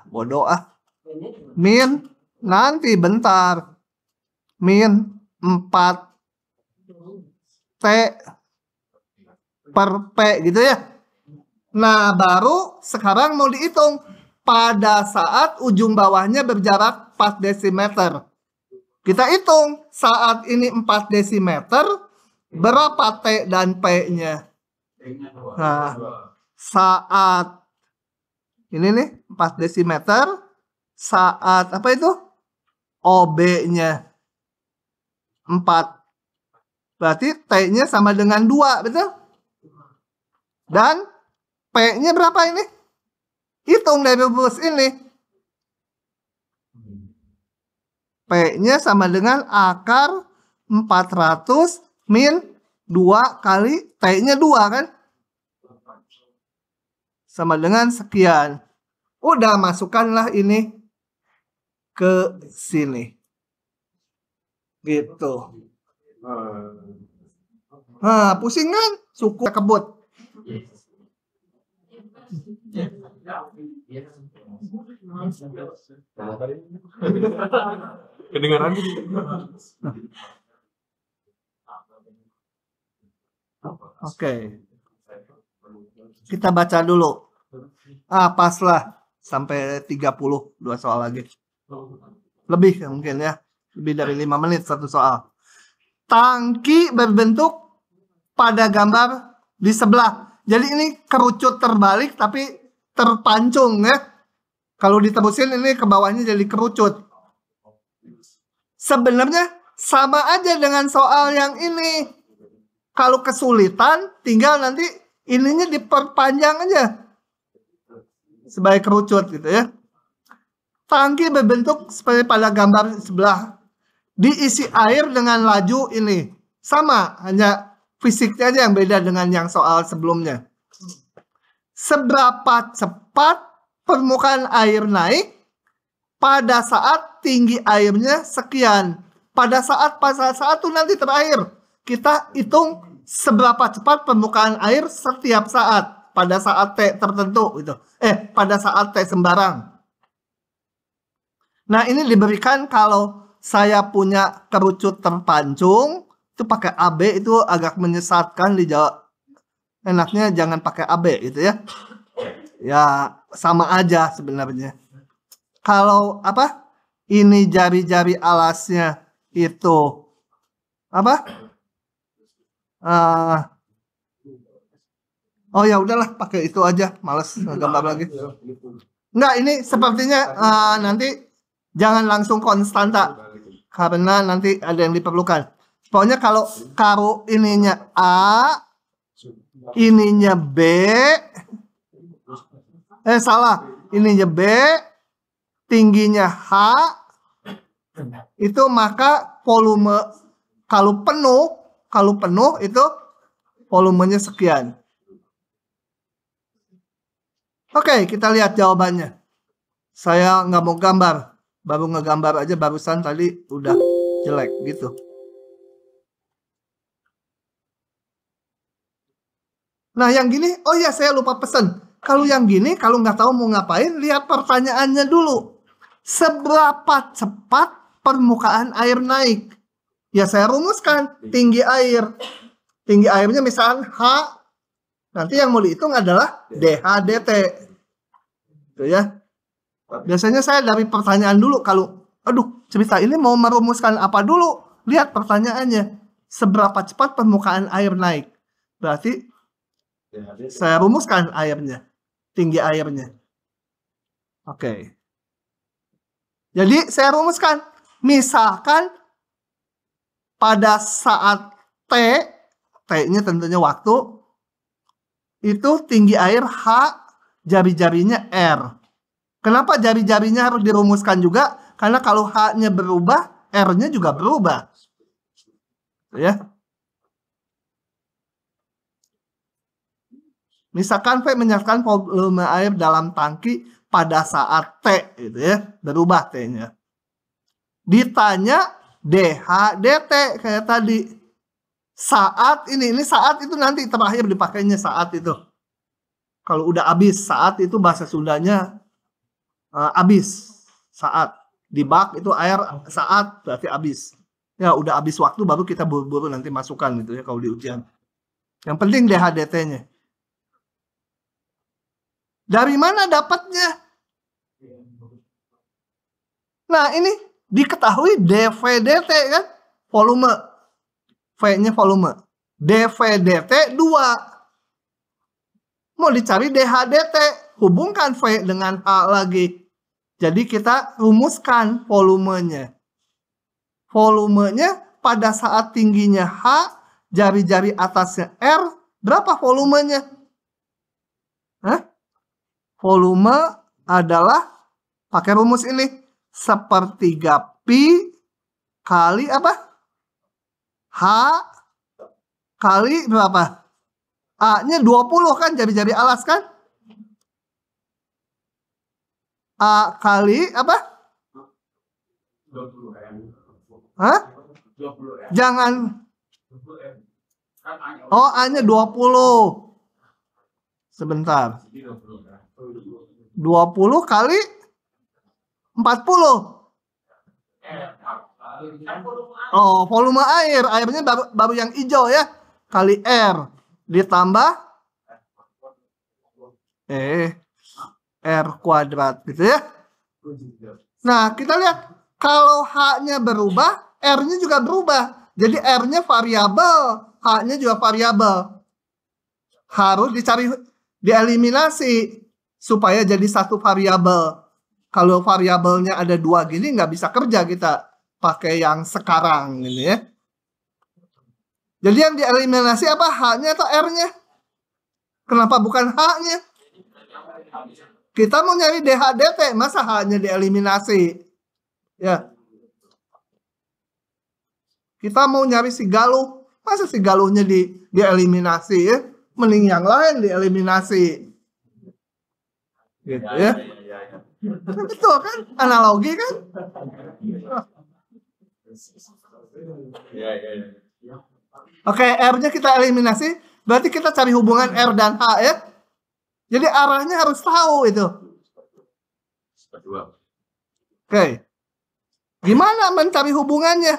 Bodoh Min, nanti bentar. Min 4T per P gitu ya. Nah, baru sekarang mau dihitung pada saat ujung bawahnya berjarak 4 desimeter. Kita hitung saat ini 4 desimeter, berapa T dan P-nya? Nah, saat ini nih 4 desimeter, saat apa itu? OB-nya 4. Berarti T-nya sama dengan 2, betul? Dan P-nya berapa ini? Hitung dari rumus ini. P-nya sama dengan akar 400 min 2 kali T-nya 2 kan? Sama dengan sekian. Udah masukkanlah ini ke sini. Gitu. Nah, pusing kan? Suku kebut. Kedengaran. Oke. Kita baca dulu. Pas lah. Sampai 30. 2 soal lagi. Lebih mungkin ya. Lebih dari 5 menit satu soal. Tangki berbentuk pada gambar di sebelah. Jadi ini kerucut terbalik tapi terpancung ya. Kalau diterusin ini ke bawahnya jadi kerucut. Sebenarnya sama aja dengan soal yang ini. Kalau kesulitan tinggal nanti ininya diperpanjang aja. Sebagai kerucut gitu ya. Tangki berbentuk seperti pada gambar sebelah. Diisi air dengan laju ini. Sama, hanya fisiknya aja yang beda dengan yang soal sebelumnya. Seberapa cepat permukaan air naik pada saat tinggi airnya sekian. Pada saat itu nanti terakhir. Kita hitung seberapa cepat permukaan air setiap saat. Pada saat T tertentu. Gitu. Pada saat T sembarang. Nah ini diberikan kalau saya punya kerucut terpancung. Itu pakai AB itu agak menyesatkan di Jawa. Enaknya jangan pakai AB gitu ya. Ya sama aja sebenarnya. Kalau apa? Ini jari-jari alasnya itu apa? Oh ya udahlah pakai itu aja. Males gambar lagi. Enggak, ini sepertinya nanti jangan langsung konstanta. Karena nanti ada yang diperlukan. Pokoknya kalau karo ininya A, ininya B, salah, ininya B, tingginya H, itu maka volume kalau penuh itu volumenya sekian. Oke, kita lihat jawabannya. Saya nggak mau gambar, baru ngegambar aja barusan tadi udah jelek gitu. Nah yang gini, oh ya saya lupa pesen. Kalau yang gini, kalau nggak tahu mau ngapain, lihat pertanyaannya dulu. Seberapa cepat permukaan air naik? Ya saya rumuskan, tinggi air. Tinggi airnya misalnya H. Nanti yang mau dihitung adalah DH dt. Itu ya. Biasanya saya dari pertanyaan dulu. Kalau, cerita ini mau merumuskan apa dulu? Lihat pertanyaannya. Seberapa cepat permukaan air naik? Berarti saya rumuskan airnya, tinggi airnya. Oke. Jadi saya rumuskan, misalkan pada saat T, T-nya tentunya waktu, itu tinggi air H, jari-jarinya R. Kenapa jari-jarinya harus dirumuskan juga? Karena kalau H-nya berubah, R-nya juga berubah. Ya. Misalkan V menyatakan volume air dalam tangki pada saat T, gitu ya, berubah T-nya. Ditanya DH, DT kayak tadi. Saat ini saat itu nanti terakhir dipakainya saat itu. Kalau udah habis, saat itu bahasa Sundanya habis. Saat di bak itu air saat berarti habis. Ya udah habis waktu baru kita buru-buru nanti masukkan gitu ya kalau di ujian. Yang penting DH, DT-nya. Dari mana dapatnya? Nah, ini diketahui dV dt kan? Volume. V-nya volume. dV dt 2. Mau dicari dH dt, hubungkan V dengan H lagi. Jadi kita rumuskan volumenya. Volumenya pada saat tingginya H, jari-jari atasnya R, berapa volumenya? Hah? Volume adalah, pakai rumus ini, 1/3 pi kali apa? H kali berapa? A-nya 20 kan, jari-jari alas kan? A kali apa? 20 M. Hah? 20 M. Jangan. 20 M. Kan A-nya Oh, A-nya 20. Sebentar. 20 kali 40. Oh, volume air. Airnya baru yang hijau ya. Kali R. Ditambah R kuadrat gitu ya. Nah, kita lihat. Kalau H-nya berubah, R-nya juga berubah. Jadi R-nya variabel. H-nya juga variabel. Harus dicari, dieliminasi. Supaya jadi satu variabel. Kalau variabelnya ada 2 gini, nggak bisa kerja kita pakai yang sekarang ini ya. Jadi yang dieliminasi apa? H-nya atau R-nya? Kenapa bukan H-nya? Kita mau nyari DH DT, masa H-nya dieliminasi? Ya. Kita mau nyari si galuh, masa si galuhnya dieliminasi ya? Mending yang lain dieliminasi. Gitu ya. Betul kan? Analogi kan? Oke, R-nya kita eliminasi. Berarti kita cari hubungan R dan H ya. Jadi arahnya harus tahu itu. Oke. Gimana mencari hubungannya?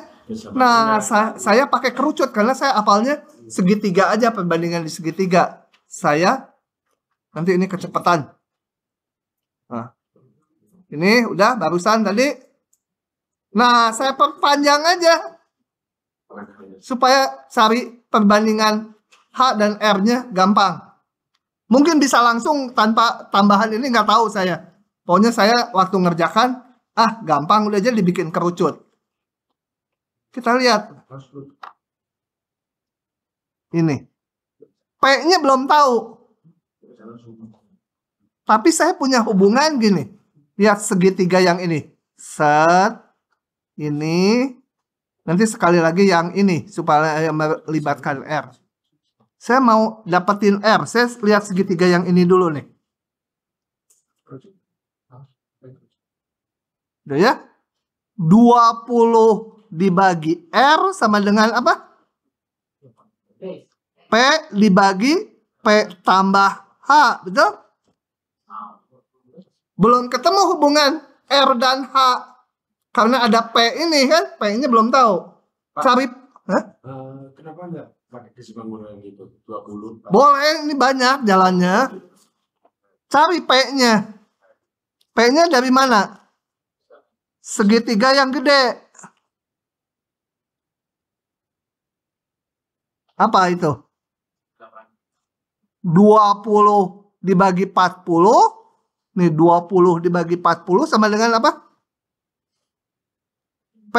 Nah, saya pakai kerucut karena saya hafalnya segitiga aja, perbandingan di segitiga. Saya nanti ini kecepatan. Nah, ini udah barusan tadi. Nah, saya perpanjang aja supaya cari perbandingan H dan R-nya gampang. Mungkin bisa langsung tanpa tambahan ini, nggak tahu saya. Pokoknya saya waktu ngerjakan, gampang udah aja dibikin kerucut. Kita lihat. Ini. P-nya belum tahu. Tapi saya punya hubungan gini. Lihat segitiga yang ini. Set. Ini. Nanti sekali lagi yang ini. Supaya melibatkan R. Saya mau dapetin R. Saya lihat segitiga yang ini dulu nih. Udah ya? 20 dibagi R sama dengan apa? P dibagi P tambah H. Betul? Belum ketemu hubungan R dan H. Karena ada P ini kan. P-nya belum tahu. Cari. Kenapa enggak pakai keseimbangan yang gitu? 20. Boleh, ini banyak jalannya. Cari P-nya. P-nya dari mana? Segitiga yang gede. Apa itu? 20 dibagi 40. Nih 20 dibagi 40 sama dengan apa? P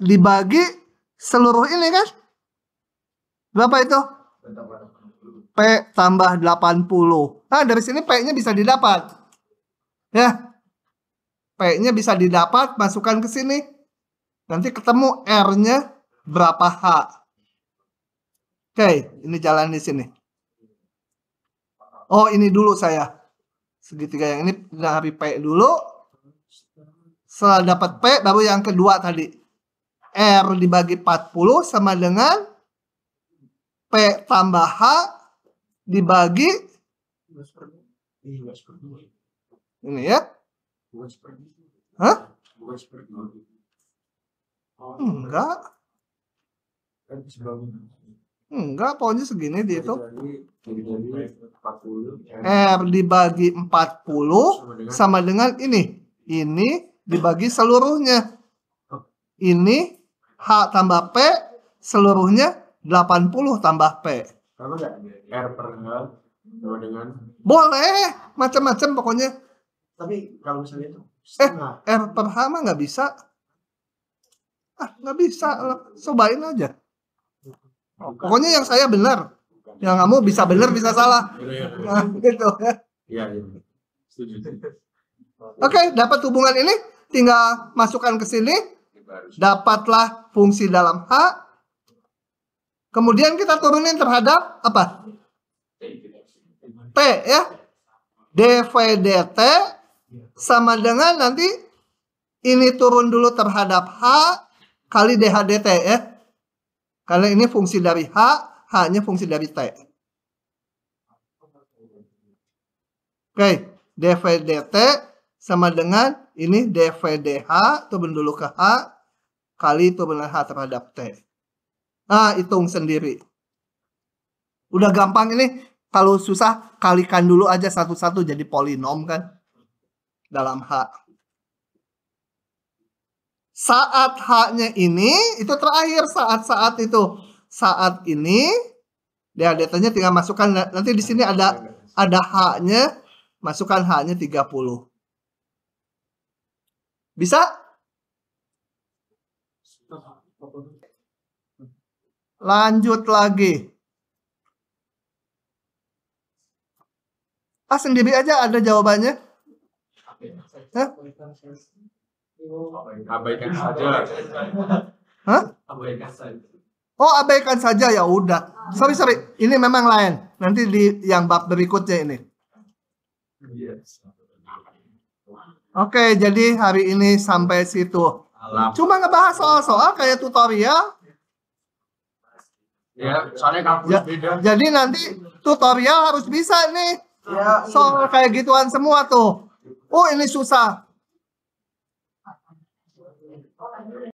dibagi seluruh ini kan? Berapa itu? P tambah 80. Nah, dari sini P-nya bisa didapat. Ya. P-nya bisa didapat, masukkan ke sini. Nanti ketemu R-nya berapa H. Oke, ini jalan di sini. Oh, ini dulu saya. Segitiga yang ini dari P dulu. Setelah dapat P, baru yang kedua tadi. R dibagi 40 sama dengan P tambah H dibagi ini ya. Hah? Enggak. Enggak, pokoknya segini dihitung. R dibagi 40 sama dengan ini. Ini dibagi seluruhnya. Ini H tambah P seluruhnya 80 tambah P. Kalau nggak R per H sama dengan Boleh, macam-macam pokoknya. tapi kalau misalnya itu setengah R per H mah nggak bisa. Nggak bisa. Cobain aja. Pokoknya yang saya benar. Yang kamu bisa benar, bisa salah. Nah, gitu ya. iya setuju. Oke, dapat hubungan ini. Tinggal masukkan ke sini. Dapatlah fungsi dalam H. Kemudian kita turunin terhadap apa? T ya. dV dt sama dengan nanti ini turun dulu terhadap H kali dH dt ya. Karena ini fungsi dari H, H-nya fungsi dari T. Oke, dV dt sama dengan ini dV dH, turun dulu ke H, kali turun H terhadap T. Nah, hitung sendiri. Udah gampang ini. Kalau susah, kalikan dulu aja satu-satu jadi polinom kan. Dalam H. Saat H-nya ini, itu terakhir saat-saat itu. Saat ini, data-nya tinggal masukkan. Nanti di sini ada H-nya, masukkan H-nya 30. Bisa? Lanjut lagi. Sendiri aja ada jawabannya. Hah? Abaikan saja. Hah? Abaikan saja. Oh, abaikan saja ya udah. Sorry. Ini memang lain. Nanti di yang bab berikutnya ini. Oke, jadi hari ini sampai situ. Cuma ngebahas soal-soal kayak tutorial. Ya, soalnya kampus beda. Jadi nanti tutorial harus bisa nih. Soal kayak gituan semua tuh. Oh, ini susah.